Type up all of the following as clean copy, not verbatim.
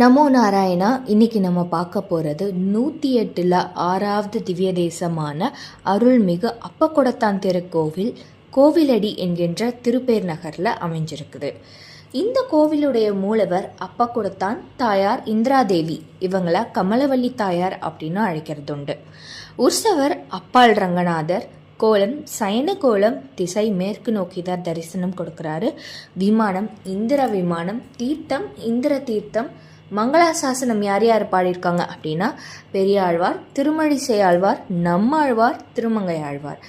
நமோ நாராயணா. இன்னைக்கு நம்ம பார்க்க போகிறது 108ல் 6வது திவ்ய தேசமான அருள்மிகு அப்பக்குடத்தான் திருக்கோவில் கோவிலடி என்கின்ற திருப்பேர் நகரில் அமைஞ்சிருக்குது. இந்த கோவிலுடைய மூலவர் அப்பக்குடத்தான் தாயார் இந்திராதேவி, இவங்கள கமலவல்லி தாயார் அப்படின்னு அழைக்கிறது உண்டு. உற்சவர் அப்பாள் ரங்கநாதர் கோலம் சயன கோலம் திசை மேற்கு நோக்கிதான் தரிசனம் கொடுக்குறாரு. விமானம் இந்திர விமானம், தீர்த்தம் இந்திர தீர்த்தம். மங்களாசாசனம் யார் யார் பாடியிருக்காங்க அப்படின்னா பெரியாழ்வார், திருமழிசை ஆழ்வார், நம்மாழ்வார், திருமங்கையாழ்வார்.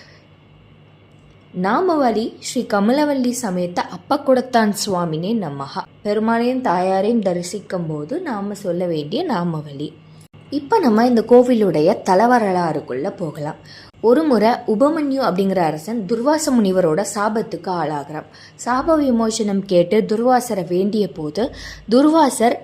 நாமவழி ஸ்ரீ கமலவல்லி சமேத அப்பக்குடத்தான் சுவாமினே நமஹா. பெருமாளையும் தாயாரையும் தரிசிக்கும் போது நாம சொல்ல வேண்டிய நாமவழி. இப்போ நம்ம இந்த கோவிலுடைய தலவரலாறுக்குள்ள போகலாம். ஒரு முறை உபமன்யு அப்படிங்கிற அரசன் துர்வாச முனிவரோட சாபத்துக்கு ஆளாகிறான். சாப விமோசனம் கேட்டு துர்வாசரை வேண்டிய போது துர்வாசர்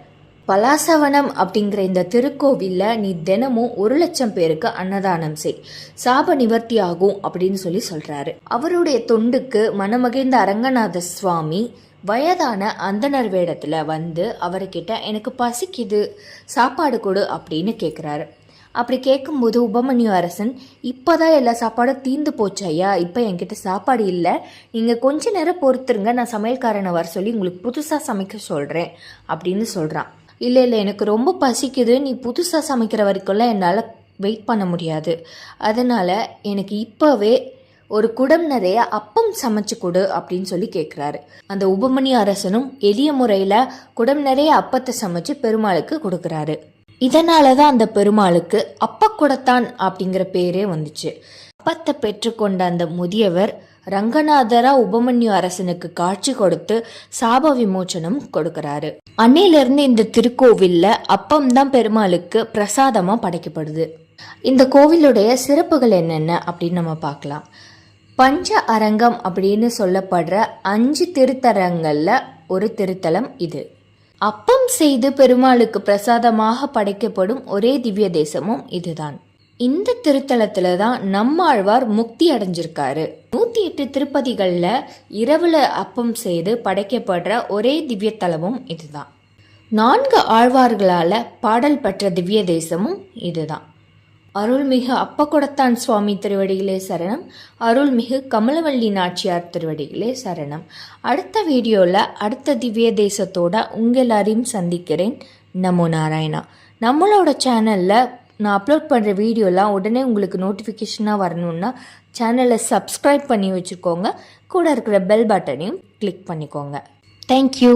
பலாசவனம் அப்படிங்கிற இந்த திருக்கோவிலில் நீ தினமும் 1,00,000 பேருக்கு அன்னதானம் செய், சாப நிவர்த்தி ஆகும் அப்படின்னு சொல்றாரு. அவருடைய தொண்டுக்கு மனமகிழ்ந்த அரங்கநாத சுவாமி வயதான அந்தனர் வேடத்தில் வந்து அவர்கிட்ட எனக்கு பசிக்குது, சாப்பாடு கொடு அப்படின்னு கேட்குறாரு. அப்படி கேட்கும்போது உபமன்யு அரசன், இப்போதான் எல்லா சாப்பாடும் தீர்ந்து போச்சு ஐயா, இப்போ என்கிட்ட சாப்பாடு இல்லை, நீங்கள் கொஞ்ச நேரம் பொறுத்துருங்க, நான் சமையல்காரனை வர சொல்லி உங்களுக்கு புதுசாக சமைக்க சொல்கிறேன் அப்படின்னு சொல்கிறான். இல்லை எனக்கு ரொம்ப பசிக்குது, நீ புதுசாக சமைக்கிற வரைக்கும்லாம் என்னால் வெயிட் பண்ண முடியாது, அதனால் எனக்கு இப்போவே ஒரு குடம் நிறைய அப்பம் சமைச்சு கொடு அப்படின்னு கேட்குறாரு. அந்த உபமன்யு அரசனும் எளிய முறையில் குடம் நிறைய அப்பத்தை சமைச்சு பெருமாளுக்கு கொடுக்குறாரு. இதனால தான் அந்த பெருமாளுக்கு அப்பக்குடத்தான் அப்படிங்கிற பேரே வந்துச்சு. அப்பத்தை பெற்றுக்கொண்ட அந்த முதியவர் ரங்கநாதரா உபமன்யு அரசனுக்கு காட்சி கொடுத்து சாப விமோச்சனம் கொடுக்கிறாரு. அன்னையிலிருந்து இந்த திருக்கோவில்ல அப்பம் தான் பெருமாளுக்கு பிரசாதமா படைக்கப்படுது. இந்த கோவிலுடைய சிறப்புகள் என்னென்ன அப்படின்னு நம்ம பார்க்கலாம். பஞ்ச அரங்கம் அப்படின்னு சொல்லப்படுற 5 திருத்தலங்கள்ல ஒரு திருத்தலம் இது. அப்பம் செய்து பெருமாளுக்கு பிரசாதமாக படைக்கப்படும் ஒரே திவ்ய தேசமும் இதுதான். இந்த திருத்தலத்துல தான் நம்மாழ்வார் முக்தி அடைஞ்சிருக்காரு. 108 திருப்பதிகள்ல இரவுல அப்பம் செய்து படைக்கப்படுற ஒரே திவ்ய தலமும் இதுதான். 4 ஆழ்வார்களால பாடல் பெற்ற திவ்ய தேசமும் இதுதான். அருள்மிகு அப்பக்குடத்தான் சுவாமி திருவடிகளே சரணம். அருள்மிகு கமலவல்லி நாச்சியார் திருவடிகளே சரணம். அடுத்த வீடியோவில் அடுத்த திவ்ய தேசத்தோட உங்கள் எல்லாரையும் சந்திக்கிறேன். நமோ நாராயணா. நம்மளோட சேனலில் நான் அப்லோட் பண்ணுற வீடியோலாம் உடனே உங்களுக்கு நோட்டிஃபிகேஷனாக வரணுன்னா சேனலை சப்ஸ்கிரைப் பண்ணி வச்சுக்கோங்க. கூட இருக்கிற பெல் பட்டனையும் கிளிக் பண்ணிக்கோங்க. தேங்க்யூ.